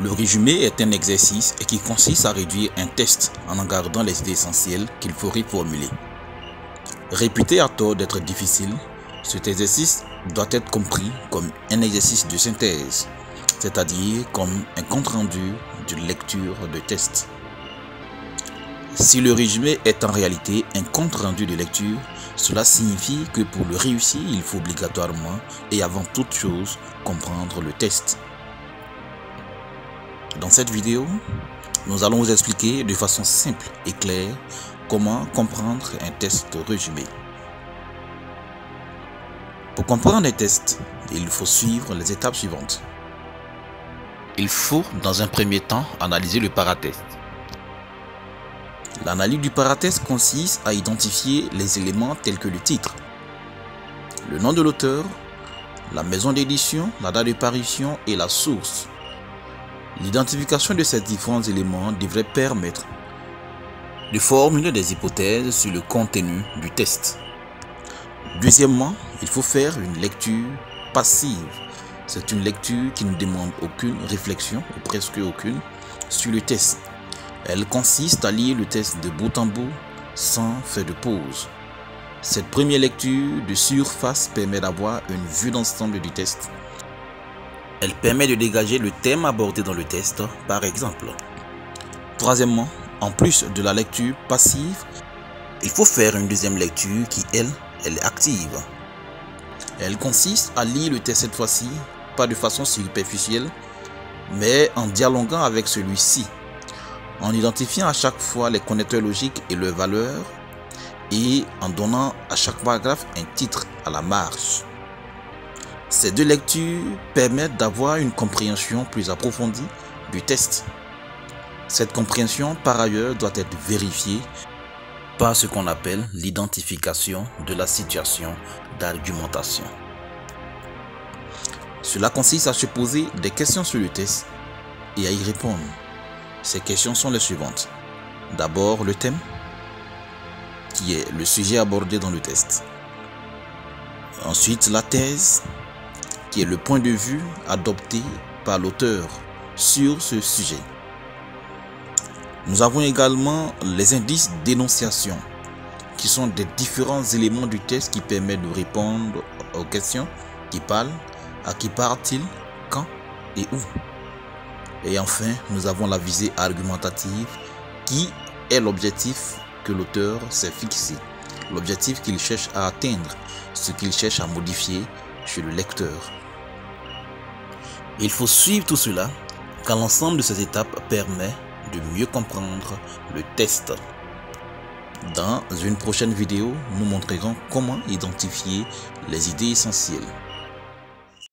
Le résumé est un exercice qui consiste à réduire un test en gardant les idées essentielles qu'il faut reformuler. Réputé à tort d'être difficile, cet exercice doit être compris comme un exercice de synthèse, c'est-à-dire comme un compte-rendu de lecture de test. Si le résumé est en réalité un compte-rendu de lecture, cela signifie que pour le réussir, il faut obligatoirement et avant toute chose comprendre le test. Dans cette vidéo, nous allons vous expliquer de façon simple et claire comment comprendre un test résumé. Pour comprendre un test, il faut suivre les étapes suivantes. Il faut, dans un premier temps, analyser le paratest. L'analyse du paratest consiste à identifier les éléments tels que le titre, le nom de l'auteur, la maison d'édition, la date de parution et la source. L'identification de ces différents éléments devrait permettre de formuler des hypothèses sur le contenu du test. Deuxièmement, il faut faire une lecture passive. C'est une lecture qui ne demande aucune réflexion, ou presque aucune, sur le test. Elle consiste à lire le test de bout en bout, sans faire de pause. Cette première lecture de surface permet d'avoir une vue d'ensemble du test. Elle permet de dégager le thème abordé dans le test, par exemple. Troisièmement, en plus de la lecture passive, il faut faire une deuxième lecture qui, elle est active. Elle consiste à lire le test cette fois-ci, pas de façon superficielle, mais en dialoguant avec celui-ci, en identifiant à chaque fois les connecteurs logiques et leurs valeurs, et en donnant à chaque paragraphe un titre à la marge. Ces deux lectures permettent d'avoir une compréhension plus approfondie du test. Cette compréhension, par ailleurs, doit être vérifiée par ce qu'on appelle l'identification de la situation d'argumentation. Cela consiste à se poser des questions sur le test et à y répondre. Ces questions sont les suivantes. D'abord, le thème, qui est le sujet abordé dans le test. Ensuite, la thèse, qui est le point de vue adopté par l'auteur sur ce sujet. Nous avons également les indices d'énonciation, qui sont des différents éléments du test qui permettent de répondre aux questions qui parlent, à qui parle-t-il, quand et où. Et enfin, nous avons la visée argumentative, qui est l'objectif que l'auteur s'est fixé, l'objectif qu'il cherche à atteindre, ce qu'il cherche à modifier chez le lecteur. Il faut suivre tout cela, car l'ensemble de ces étapes permet de mieux comprendre le test. Dans une prochaine vidéo, nous montrerons comment identifier les idées essentielles.